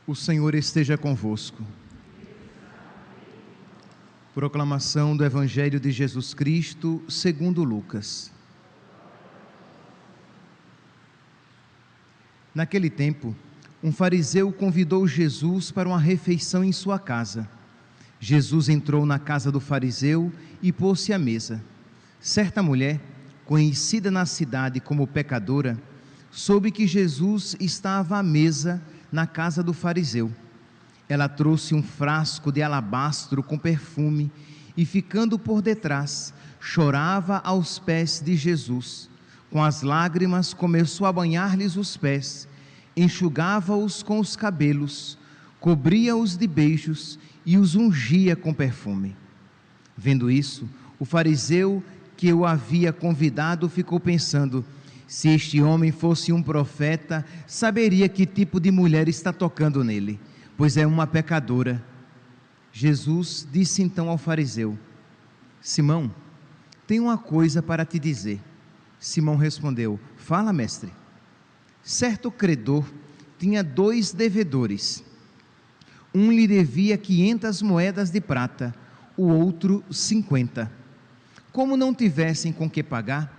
O Senhor esteja convosco. Proclamação do Evangelho de Jesus Cristo, segundo Lucas. Naquele tempo, um fariseu convidou Jesus para uma refeição em sua casa. Jesus entrou na casa do fariseu e pôs-se à mesa. Certa mulher, conhecida na cidade como pecadora, soube que Jesus estava à mesa na casa do fariseu. Ela trouxe um frasco de alabastro com perfume e, ficando por detrás, chorava aos pés de Jesus. Com as lágrimas começou a banhar-lhes os pés, enxugava-os com os cabelos, cobria-os de beijos e os ungia com perfume. Vendo isso, o fariseu que o havia convidado ficou pensando: se este homem fosse um profeta, saberia que tipo de mulher está tocando nele, pois é uma pecadora. Jesus disse então ao fariseu: Simão, tenho uma coisa para te dizer. Simão respondeu: fala, mestre. Certo credor tinha 2 devedores. Um lhe devia 500 moedas de prata, o outro 50. Como não tivessem com que pagar,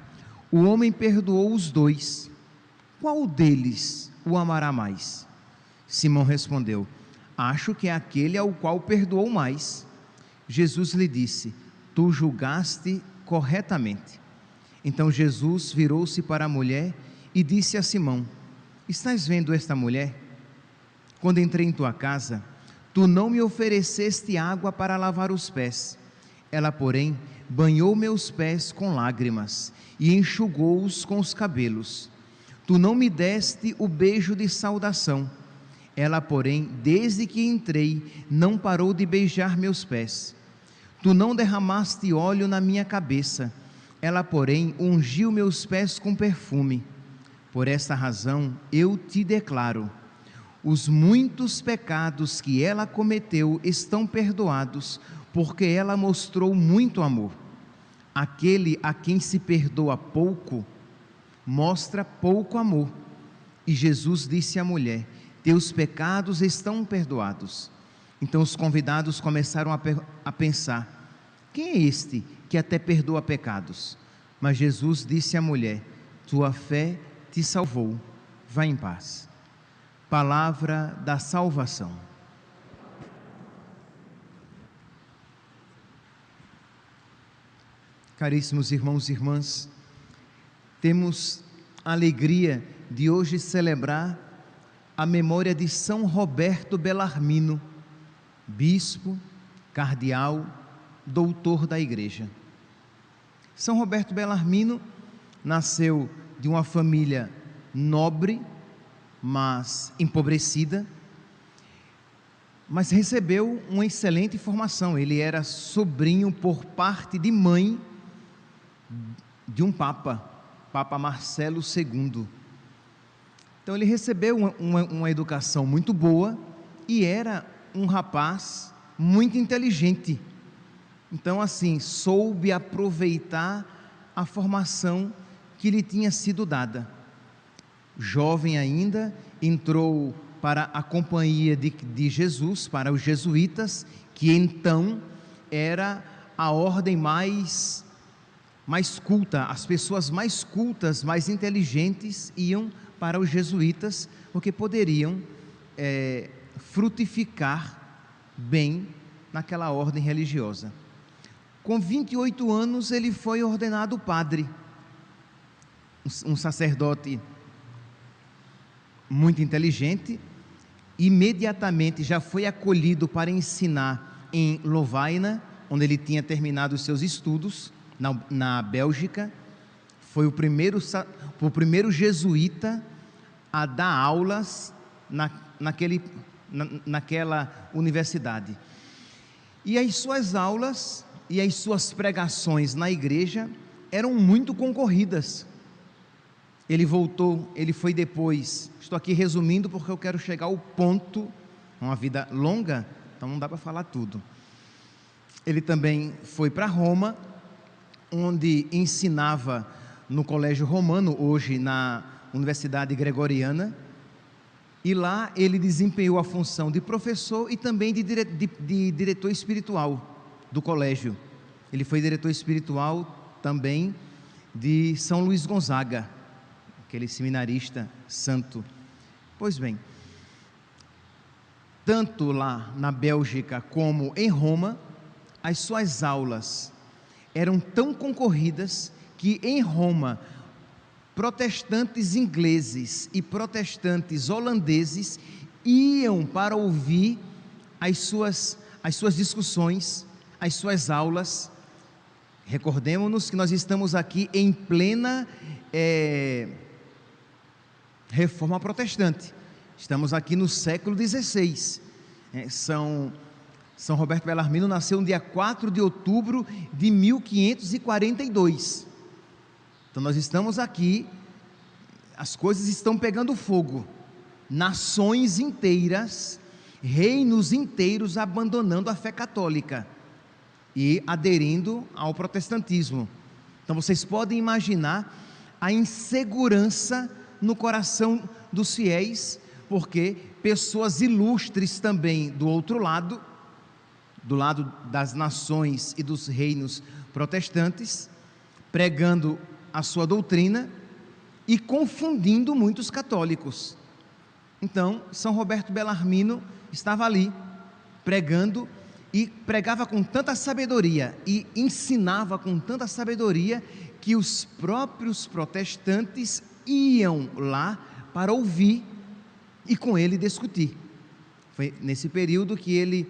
o homem perdoou os 2. Qual deles o amará mais? Simão respondeu: acho que é aquele ao qual perdoou mais. Jesus lhe disse: tu julgaste corretamente. Então Jesus virou-se para a mulher e disse a Simão: estás vendo esta mulher? Quando entrei em tua casa, tu não me ofereceste água para lavar os pés. Ela, porém, banhou meus pés com lágrimas e enxugou-os com os cabelos. Tu não me deste o beijo de saudação. Ela, porém, desde que entrei, não parou de beijar meus pés. Tu não derramaste óleo na minha cabeça. Ela, porém, ungiu meus pés com perfume. Por esta razão, eu te declaro: os muitos pecados que ela cometeu estão perdoados, porque ela mostrou muito amor. Aquele a quem se perdoa pouco, mostra pouco amor. E Jesus disse à mulher: teus pecados estão perdoados. Então os convidados começaram a pensar: quem é este que até perdoa pecados? Mas Jesus disse à mulher: tua fé te salvou, vá em paz. Palavra da salvação. Caríssimos irmãos e irmãs, temos a alegria de hoje celebrar a memória de São Roberto Bellarmino, bispo, cardeal, doutor da Igreja. São Roberto Bellarmino nasceu de uma família nobre, mas empobrecida, mas recebeu uma excelente formação. Ele era sobrinho por parte de mãe de um Papa Marcelo II. Então ele recebeu uma educação muito boa e era um rapaz muito inteligente. Então, assim, soube aproveitar a formação que lhe tinha sido dada. Jovem ainda, entrou para a companhia de Jesus, para os jesuítas, que então era a ordem mais culta. As pessoas mais cultas, mais inteligentes iam para os jesuítas, porque poderiam frutificar bem naquela ordem religiosa. Com 28 anos ele foi ordenado padre, um sacerdote muito inteligente. Imediatamente já foi acolhido para ensinar em Lovaina, onde ele tinha terminado os seus estudos, na Bélgica. Foi o primeiro jesuíta a dar aulas naquela universidade. E as suas aulas e as suas pregações na igreja eram muito concorridas. Ele foi depois, estou aqui resumindo porque eu quero chegar ao ponto, uma vida longa, então não dá para falar tudo. Ele também foi para Roma, onde ensinava no Colégio Romano, hoje na Universidade Gregoriana, E lá ele desempenhou a função de professor e também de diretor espiritual do colégio. Ele foi diretor espiritual também de São Luís Gonzaga, aquele seminarista santo. Pois bem, tanto lá na Bélgica como em Roma, as suas aulas eram tão concorridas que em Roma, protestantes ingleses e protestantes holandeses iam para ouvir as suas discussões, as suas aulas. Recordemos-nos que nós estamos aqui em plena Reforma Protestante. Estamos aqui no século XVI. São Roberto Bellarmino nasceu no dia 4 de outubro de 1542. Então nós estamos aqui, as coisas estão pegando fogo. Nações inteiras, reinos inteiros abandonando a fé católica e aderindo ao protestantismo. Então vocês podem imaginar a insegurança no coração dos fiéis, porque pessoas ilustres também do outro lado, do lado das nações e dos reinos protestantes, pregando a sua doutrina e confundindo muitos católicos. Então, São Roberto Bellarmino estava ali, pregando, e pregava com tanta sabedoria, e ensinava com tanta sabedoria, que os próprios protestantes iam lá para ouvir e com ele discutir. Foi nesse período que ele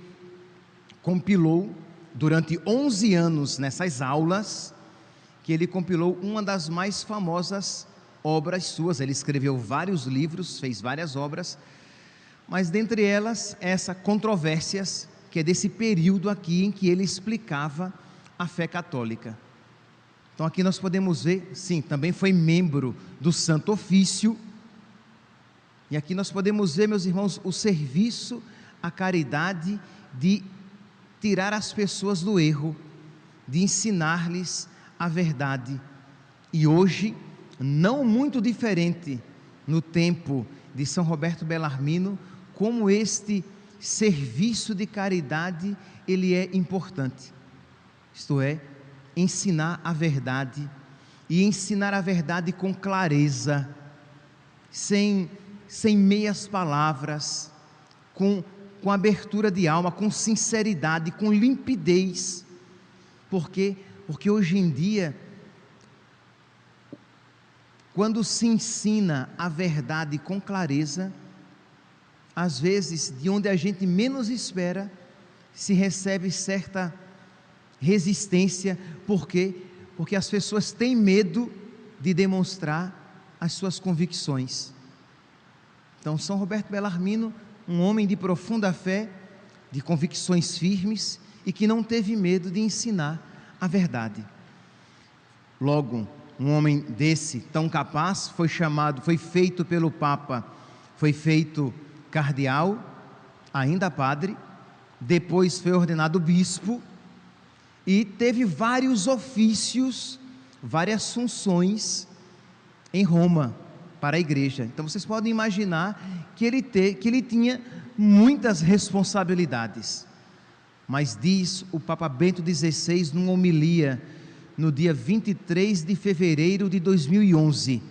compilou, durante 11 anos nessas aulas, que ele compilou uma das mais famosas obras suas. Ele escreveu vários livros, fez várias obras, mas dentre elas, essa Controvérsias, que é desse período aqui em que ele explicava a fé católica. Então aqui nós podemos ver, sim, também foi membro do Santo Ofício, e aqui nós podemos ver, meus irmãos, o serviço à caridade de tirar as pessoas do erro, de ensinar-lhes a verdade. E hoje, não muito diferente no tempo de São Roberto Bellarmino, como este serviço de caridade ele é importante. Isto é, ensinar a verdade, e ensinar a verdade com clareza, sem meias palavras, com abertura de alma, com sinceridade, com limpidez. Porque hoje em dia, quando se ensina a verdade com clareza, às vezes, de onde a gente menos espera, se recebe certa resistência. Por quê? Porque as pessoas têm medo de demonstrar as suas convicções. Então, São Roberto Bellarmino, um homem de profunda fé, de convicções firmes, e que não teve medo de ensinar a verdade. Logo, um homem desse, tão capaz, foi feito pelo Papa, foi feito cardeal, ainda padre, depois foi ordenado bispo, e teve vários ofícios, várias funções em Roma, para a igreja. Então vocês podem imaginar que ele tinha muitas responsabilidades. Mas diz o Papa Bento XVI, numa homilia, no dia 23 de fevereiro de 2011,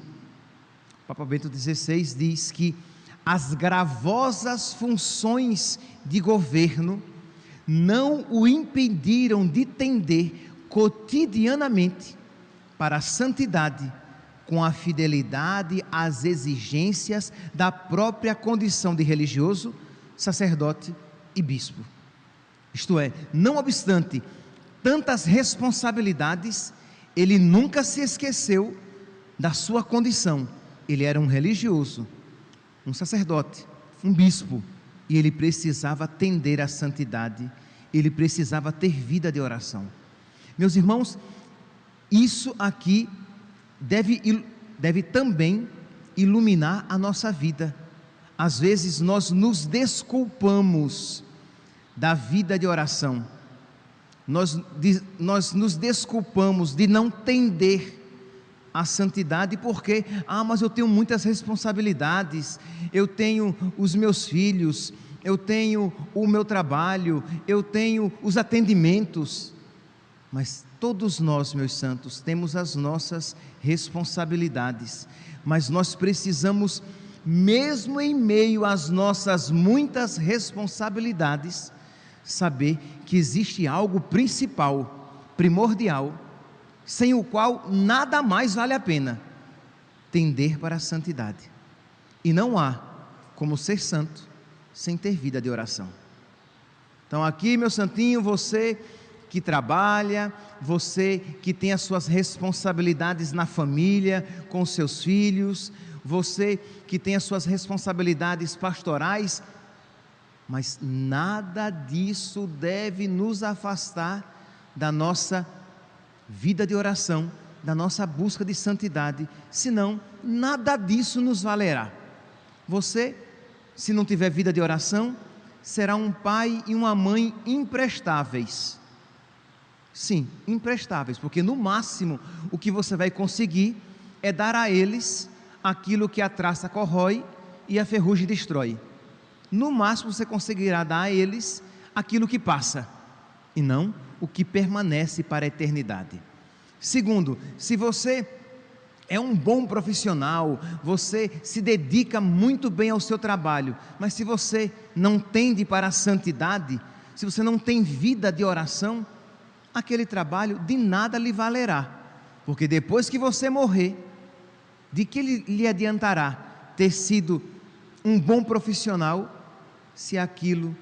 o Papa Bento XVI diz que as gravosas funções de governo não o impediram de tender cotidianamente para a santidade, com a fidelidade às exigências da própria condição de religioso, sacerdote e bispo. Isto é, não obstante tantas responsabilidades, ele nunca se esqueceu da sua condição. Ele era um religioso, um sacerdote, um bispo, e ele precisava tender à santidade, ele precisava ter vida de oração. Meus irmãos, isso aqui deve também iluminar a nossa vida. Às vezes nós nos desculpamos da vida de oração, nós nos desculpamos de não tender a santidade porque, mas eu tenho muitas responsabilidades, eu tenho os meus filhos, eu tenho o meu trabalho, eu tenho os atendimentos. Mas todos nós, meus santos, temos as nossas responsabilidades, mas nós precisamos, mesmo em meio às nossas muitas responsabilidades, saber que existe algo principal, primordial, sem o qual nada mais vale a pena: tender para a santidade. E não há como ser santo sem ter vida de oração. Então aqui, meu santinho, você que trabalha, você que tem as suas responsabilidades na família, com seus filhos, você que tem as suas responsabilidades pastorais, mas nada disso deve nos afastar da nossa vida de oração, da nossa busca de santidade, senão nada disso nos valerá. Você, se não tiver vida de oração, será um pai e uma mãe imprestáveis. Sim, imprestáveis, porque no máximo o que você vai conseguir é dar a eles aquilo que a traça corrói e a ferrugem destrói. No máximo você conseguirá dar a eles aquilo que passa, e não o que permanece para a eternidade. Segundo, se você é um bom profissional, você se dedica muito bem ao seu trabalho, mas se você não tende para a santidade, se você não tem vida de oração, aquele trabalho de nada lhe valerá, porque depois que você morrer, de que lhe adiantará ter sido um bom profissional, se aquilo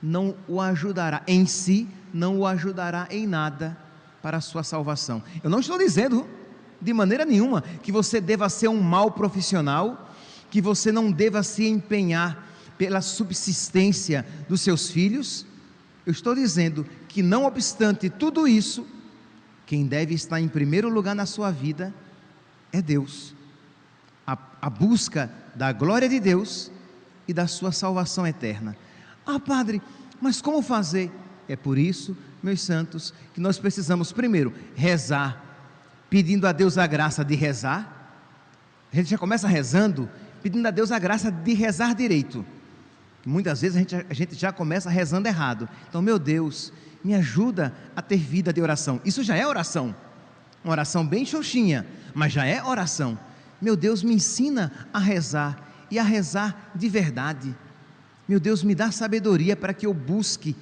não o ajudará em si, não o ajudará em nada para a sua salvação. Eu não estou dizendo de maneira nenhuma que você deva ser um mau profissional, que você não deva se empenhar pela subsistência dos seus filhos. Eu estou dizendo que, não obstante tudo isso, quem deve estar em primeiro lugar na sua vida é Deus, a busca da glória de Deus e da sua salvação eterna. Padre, mas como fazer? É por isso, meus santos, que nós precisamos primeiro rezar, pedindo a Deus a graça de rezar. A gente já começa rezando, pedindo a Deus a graça de rezar direito. Muitas vezes a gente já começa rezando errado. Então, meu Deus, me ajuda a ter vida de oração. Isso já é oração, uma oração bem xoxinha, mas já é oração. Meu Deus, me ensina a rezar, e a rezar de verdade. Meu Deus, me dá sabedoria para que eu busque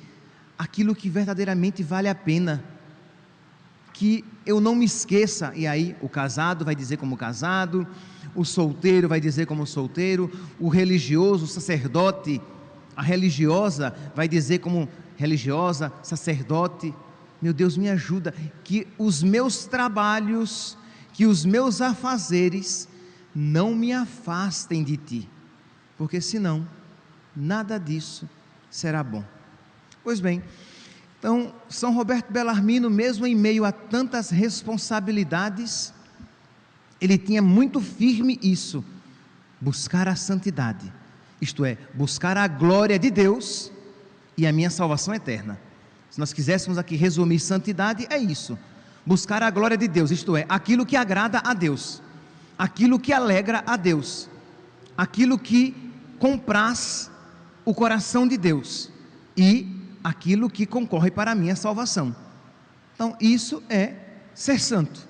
aquilo que verdadeiramente vale a pena, que eu não me esqueça. E aí o casado vai dizer como casado, o solteiro vai dizer como solteiro, o religioso, o sacerdote, a religiosa vai dizer como religiosa, sacerdote. Meu Deus, me ajuda, que os meus trabalhos, que os meus afazeres não me afastem de Ti, porque senão nada disso será bom. Pois bem, então São Roberto Bellarmino, mesmo em meio a tantas responsabilidades, ele tinha muito firme isso: buscar a santidade, isto é, buscar a glória de Deus e a minha salvação eterna. Se nós quiséssemos aqui resumir santidade, é isso: buscar a glória de Deus, isto é, aquilo que agrada a Deus, aquilo que alegra a Deus, aquilo que compraz o coração de Deus e aquilo que concorre para a minha salvação. Então isso é ser santo: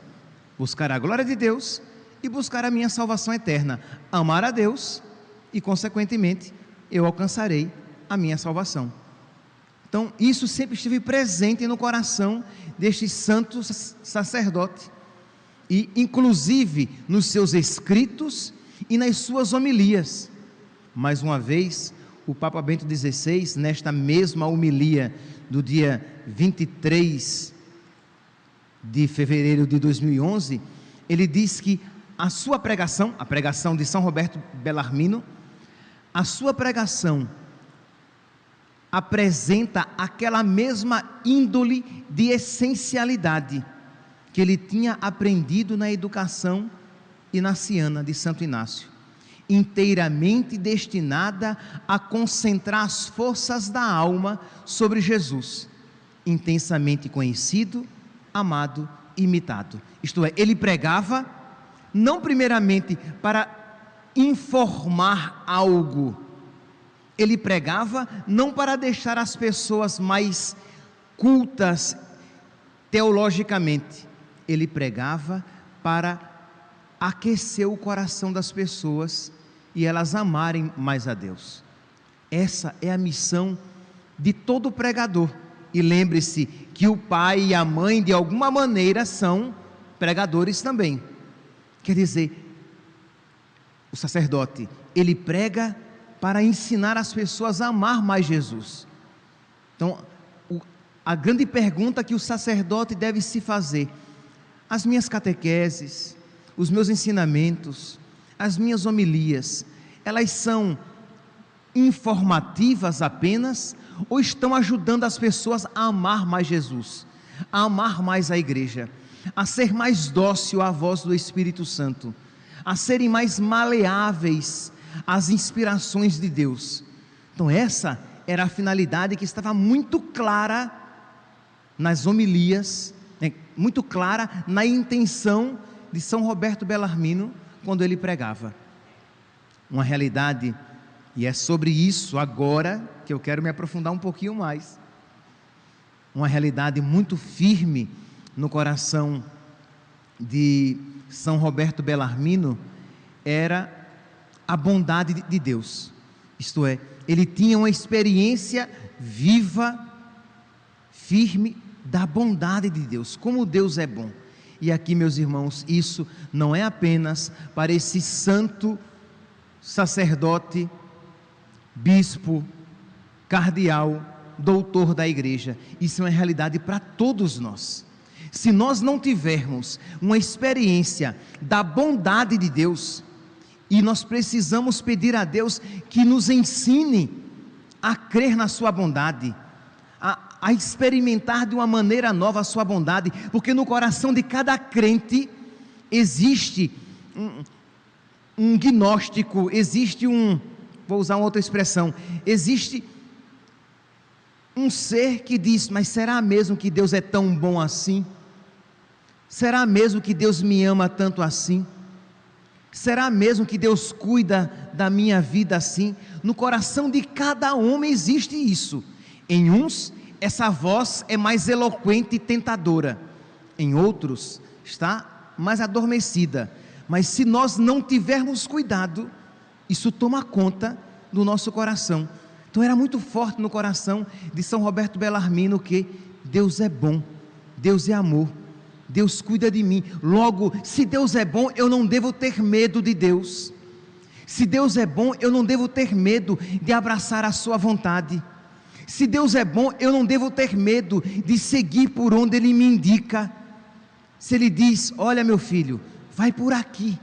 buscar a glória de Deus e buscar a minha salvação eterna, amar a Deus e consequentemente eu alcançarei a minha salvação. Então isso sempre esteve presente no coração deste santo sacerdote, e inclusive nos seus escritos e nas suas homilias. Mais uma vez, o Papa Bento XVI, nesta mesma homilia do dia 23 de fevereiro de 2011, ele diz que a sua pregação, a pregação de São Roberto Bellarmino, a sua pregação apresenta aquela mesma índole de essencialidade que ele tinha aprendido na educação inaciana de Santo Inácio, inteiramente destinada a concentrar as forças da alma sobre Jesus, intensamente conhecido, amado imitado. Isto é, ele pregava não primeiramente para informar algo, ele pregava não para deixar as pessoas mais cultas teologicamente, ele pregava para aquecer o coração das pessoas e elas amarem mais a Deus. Essa é a missão de todo pregador. E lembre-se que o pai e a mãe, de alguma maneira, são pregadores também. Quer dizer, o sacerdote, ele prega para ensinar as pessoas a amar mais Jesus. Então, a grande pergunta que o sacerdote deve se fazer: as minhas catequeses, os meus ensinamentos, as minhas homilias, elas são informativas apenas, ou estão ajudando as pessoas a amar mais Jesus, a amar mais a igreja, a ser mais dócil à voz do Espírito Santo, a serem mais maleáveis às inspirações de Deus? Então essa era a finalidade que estava muito clara nas homilias, muito clara na intenção de São Roberto Bellarmino quando ele pregava. Uma realidade, e é sobre isso agora que eu quero me aprofundar um pouquinho mais, uma realidade muito firme no coração de São Roberto Bellarmino era a bondade de Deus. Isto é, ele tinha uma experiência viva, firme, da bondade de Deus, como Deus é bom. E aqui, meus irmãos, isso não é apenas para esse santo sacerdote, bispo, cardeal, doutor da igreja. Isso é uma realidade para todos nós. Se nós não tivermos uma experiência da bondade de Deus, e nós precisamos pedir a Deus que nos ensine a crer na sua bondade, a experimentar de uma maneira nova a sua bondade, porque no coração de cada crente existe um gnóstico, existe vou usar uma outra expressão, existe um ser que diz: mas será mesmo que Deus é tão bom assim? Será mesmo que Deus me ama tanto assim? Será mesmo que Deus cuida da minha vida assim? No coração de cada homem existe isso. Em uns, essa voz é mais eloquente e tentadora, em outros está mais adormecida. Mas se nós não tivermos cuidado, isso toma conta do nosso coração. Então era muito forte no coração de São Roberto Bellarmino que Deus é bom, Deus é amor, Deus cuida de mim. Logo, se Deus é bom, eu não devo ter medo de Deus. Se Deus é bom, eu não devo ter medo de abraçar a sua vontade. Se Deus é bom, eu não devo ter medo de seguir por onde Ele me indica. Se Ele diz: olha meu filho, vai por aqui,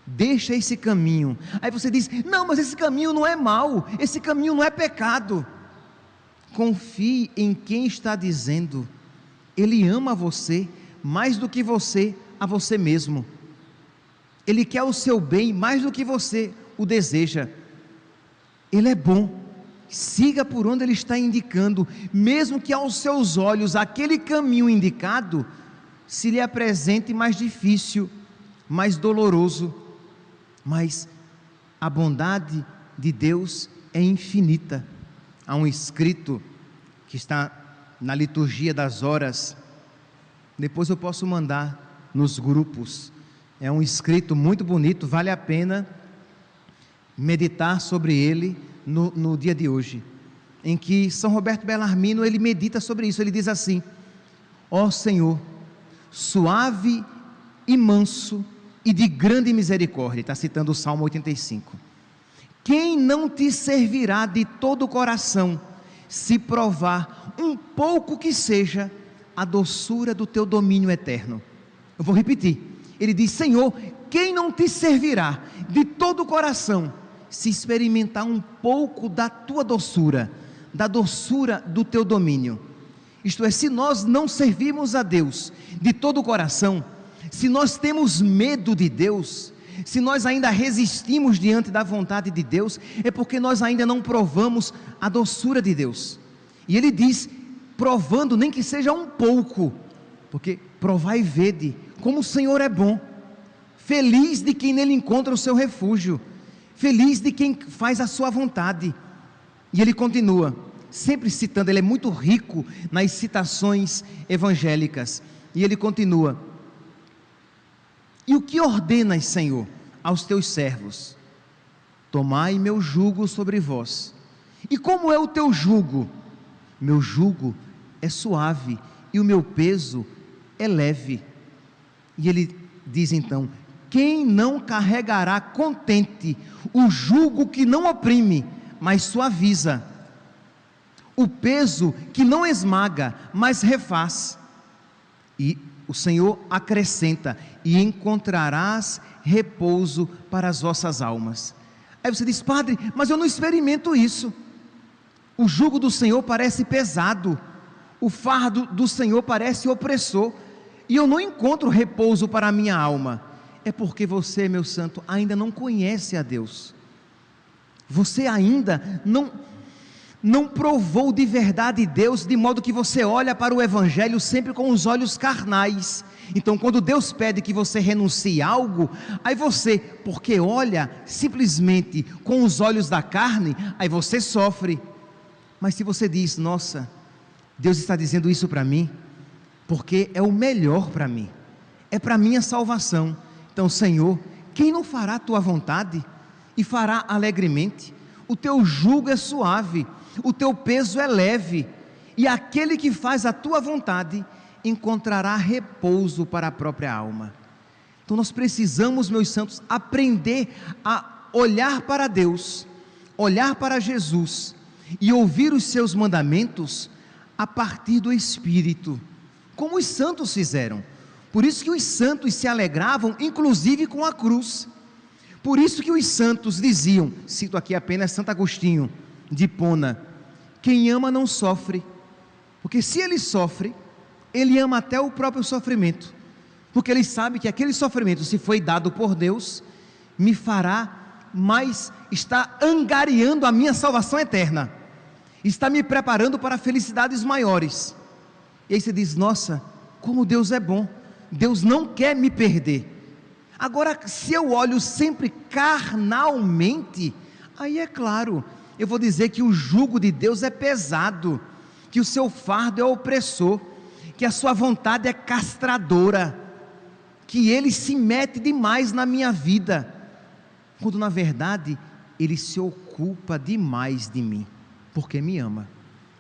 deixa esse caminho. Aí você diz: não, mas esse caminho não é mau, esse caminho não é pecado. Confie em quem está dizendo. Ele ama você mais do que você a você mesmo. Ele quer o seu bem mais do que você o deseja. Ele é bom. Siga por onde Ele está indicando, mesmo que aos seus olhos aquele caminho indicado se lhe apresente mais difícil, mais doloroso. Mas a bondade de Deus é infinita. Há um escrito que está na liturgia das horas, depois eu posso mandar nos grupos. É um escrito muito bonito, vale a pena meditar sobre ele no dia de hoje, em que São Roberto Bellarmino ele medita sobre isso. Ele diz assim: ó Senhor, suave e manso e de grande misericórdia, está citando o Salmo 85, quem não te servirá de todo o coração, se provar um pouco que seja a doçura do teu domínio eterno? Eu vou repetir, ele diz: Senhor, quem não te servirá de todo o coração, se experimentar um pouco da tua doçura, da doçura do teu domínio? Isto é, se nós não servimos a Deus de todo o coração, se nós temos medo de Deus, se nós ainda resistimos diante da vontade de Deus, é porque nós ainda não provamos a doçura de Deus. E ele diz: provando nem que seja um pouco, porque provai e vede como o Senhor é bom. Feliz de quem nele encontra o seu refúgio, feliz de quem faz a sua vontade. E ele continua, sempre citando, ele é muito rico nas citações evangélicas, e ele continua: e o que ordenas, Senhor, aos teus servos? Tomai meu jugo sobre vós. E como é o teu jugo? Meu jugo é suave e o meu peso é leve. E ele diz então: quem não carregará contente o jugo que não oprime, mas suaviza, o peso que não esmaga, mas refaz? E o Senhor acrescenta: e encontrarás repouso para as vossas almas. Aí você diz: padre, mas eu não experimento isso. O jugo do Senhor parece pesado, o fardo do Senhor parece opressor, e eu não encontro repouso para a minha alma. É porque você, meu santo, ainda não conhece a Deus. Você ainda não provou de verdade Deus, de modo que você olha para o Evangelho sempre com os olhos carnais. Então, quando Deus pede que você renuncie a algo, aí você, porque olha simplesmente com os olhos da carne, aí você sofre. Mas se você diz: nossa, Deus está dizendo isso para mim, porque é o melhor para mim, é para minha salvação. Então, Senhor, quem não fará a tua vontade e fará alegremente? O teu jugo é suave, o teu peso é leve, e aquele que faz a tua vontade encontrará repouso para a própria alma. Então nós precisamos, meus santos, aprender a olhar para Deus, olhar para Jesus e ouvir os seus mandamentos a partir do Espírito, como os santos fizeram. Por isso que os santos se alegravam, inclusive com a cruz. Por isso que os santos diziam, cito aqui apenas Santo Agostinho de Hipona: quem ama não sofre, porque se ele sofre, ele ama até o próprio sofrimento, porque ele sabe que aquele sofrimento, se foi dado por Deus, me fará mais, está angariando a minha salvação eterna, está me preparando para felicidades maiores. E aí você diz: nossa, como Deus é bom, Deus não quer me perder. Agora, se eu olho sempre carnalmente, aí é claro, eu vou dizer que o jugo de Deus é pesado, que o seu fardo é opressor, que a sua vontade é castradora, que ele se mete demais na minha vida, quando na verdade ele se ocupa demais de mim, porque me ama.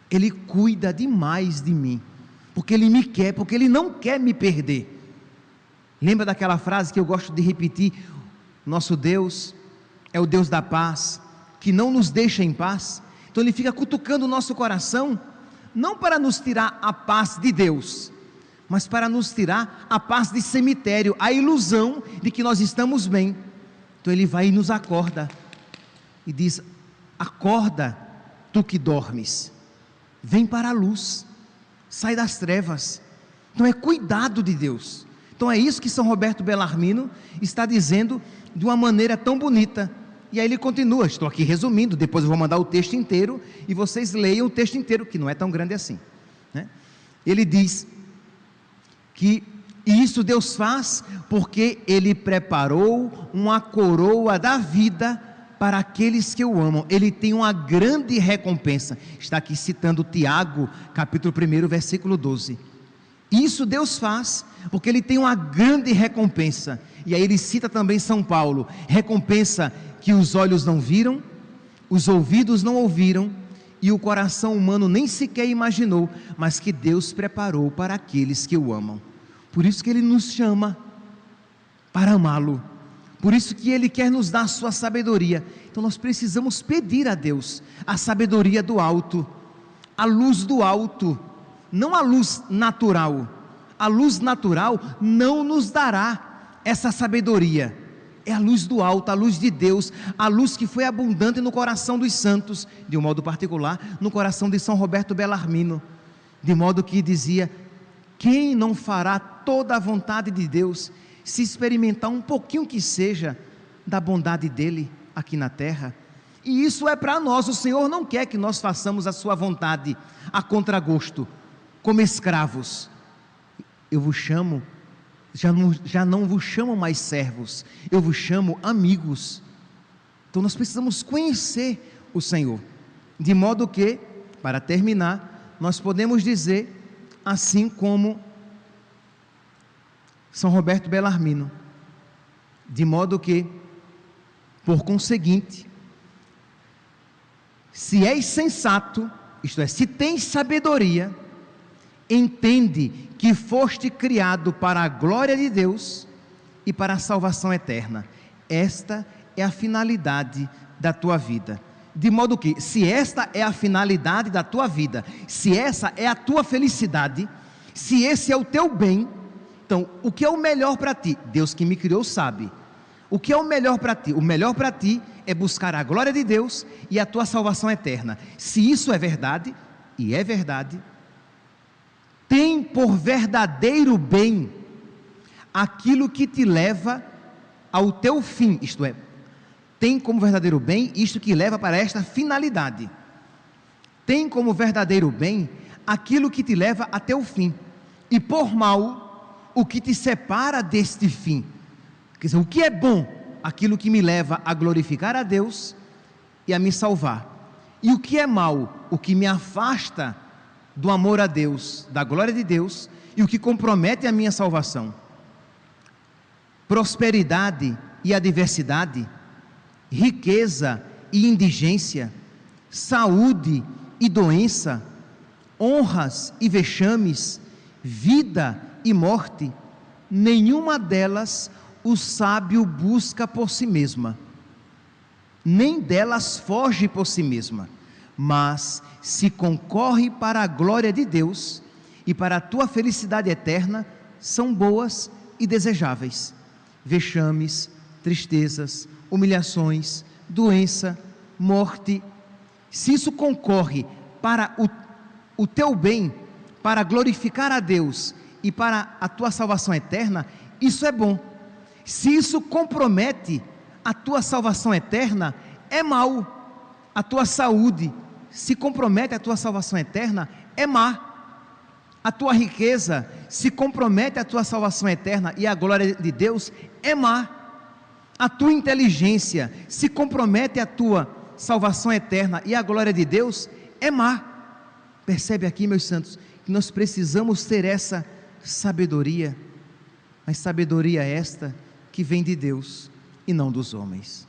Ele cuida demais de mim, porque ele me quer, porque ele não quer me perder. Lembra daquela frase que eu gosto de repetir: nosso Deus é o Deus da paz, que não nos deixa em paz. Então ele fica cutucando o nosso coração, não para nos tirar a paz de Deus, mas para nos tirar a paz de cemitério, a ilusão de que nós estamos bem. Então ele vai e nos acorda, e diz: acorda, tu que dormes, vem para a luz, sai das trevas. Então é cuidado de Deus. Então é isso que São Roberto Bellarmino está dizendo de uma maneira tão bonita. E aí ele continua, estou aqui resumindo, depois eu vou mandar o texto inteiro, e vocês leiam o texto inteiro, que não é tão grande assim, né? Ele diz que isso Deus faz porque Ele preparou uma coroa da vida para aqueles que o amam. Ele tem uma grande recompensa. Está aqui citando Tiago, capítulo 1, versículo 12. Isso Deus faz porque Ele tem uma grande recompensa. E aí ele cita também São Paulo: recompensa que os olhos não viram, os ouvidos não ouviram, e o coração humano nem sequer imaginou, mas que Deus preparou para aqueles que o amam. Por isso que Ele nos chama para amá-lo, por isso que Ele quer nos dar a sua sabedoria. Então nós precisamos pedir a Deus a sabedoria do alto, a luz do alto, não a luz natural. A luz natural não nos dará essa sabedoria, é a luz do alto, a luz de Deus, a luz que foi abundante no coração dos santos, de um modo particular no coração de São Roberto Bellarmino, de modo que dizia: quem não fará toda a vontade de Deus, se experimentar um pouquinho que seja da bondade dEle aqui na terra? E isso é para nós. O Senhor não quer que nós façamos a sua vontade a contragosto, como escravos. eu vos chamo, já não vos chamo mais servos, eu vos chamo amigos. Então nós precisamos conhecer o Senhor, de modo que, para terminar, nós podemos dizer, assim como São Roberto Bellarmino, de modo que, por conseguinte, se és sensato, isto é, se tens sabedoria, entende que foste criado para a glória de Deus e para a salvação eterna. Esta é a finalidade da tua vida. De modo que, se esta é a finalidade da tua vida, se essa é a tua felicidade, se esse é o teu bem, então, o que é o melhor para ti? Deus que me criou sabe. O que é o melhor para ti? O melhor para ti é buscar a glória de Deus e a tua salvação eterna. Se isso é verdade, e é verdade, tem por verdadeiro bem aquilo que te leva ao teu fim, isto é, tem como verdadeiro bem isto que leva para esta finalidade. Tem como verdadeiro bem aquilo que te leva até o fim, e por mal, o que te separa deste fim. Quer dizer, o que é bom? Aquilo que me leva a glorificar a Deus e a me salvar. E o que é mal? O que me afasta do amor a Deus, da glória de Deus, e o que compromete a minha salvação. Prosperidade e adversidade, riqueza e indigência, saúde e doença, honras e vexames, vida e morte, nenhuma delas o sábio busca por si mesma, nem delas foge por si mesma, mas se concorre para a glória de Deus e para a tua felicidade eterna, são boas e desejáveis. Vexames, tristezas, humilhações, doença, morte, se isso concorre para o teu bem, para glorificar a Deus e para a tua salvação eterna, isso é bom. Se isso compromete a tua salvação eterna, é mal. A tua saúde se compromete a tua salvação eterna, é má. A tua riqueza se compromete a tua salvação eterna e a glória de Deus, é má. A tua inteligência se compromete a tua salvação eterna e a glória de Deus, é má. Percebe aqui, meus santos, que nós precisamos ter essa sabedoria, mas sabedoria esta que vem de Deus e não dos homens.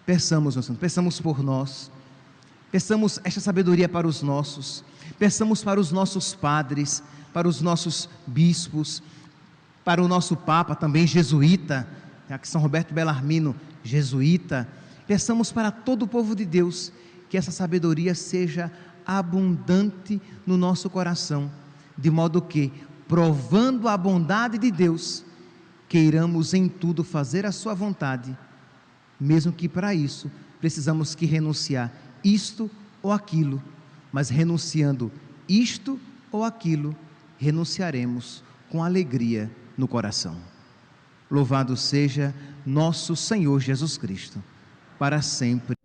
Peçamos, meus santos, peçamos por nós, peçamos esta sabedoria para os nossos, peçamos para os nossos padres, para os nossos bispos, para o nosso Papa também jesuíta, aqui São Roberto Bellarmino, jesuíta. Peçamos para todo o povo de Deus que essa sabedoria seja abundante no nosso coração, de modo que, provando a bondade de Deus, queiramos em tudo fazer a sua vontade, mesmo que para isso precisamos que renunciar isto ou aquilo, mas renunciando isto ou aquilo, renunciaremos com alegria no coração. Louvado seja nosso Senhor Jesus Cristo, para sempre.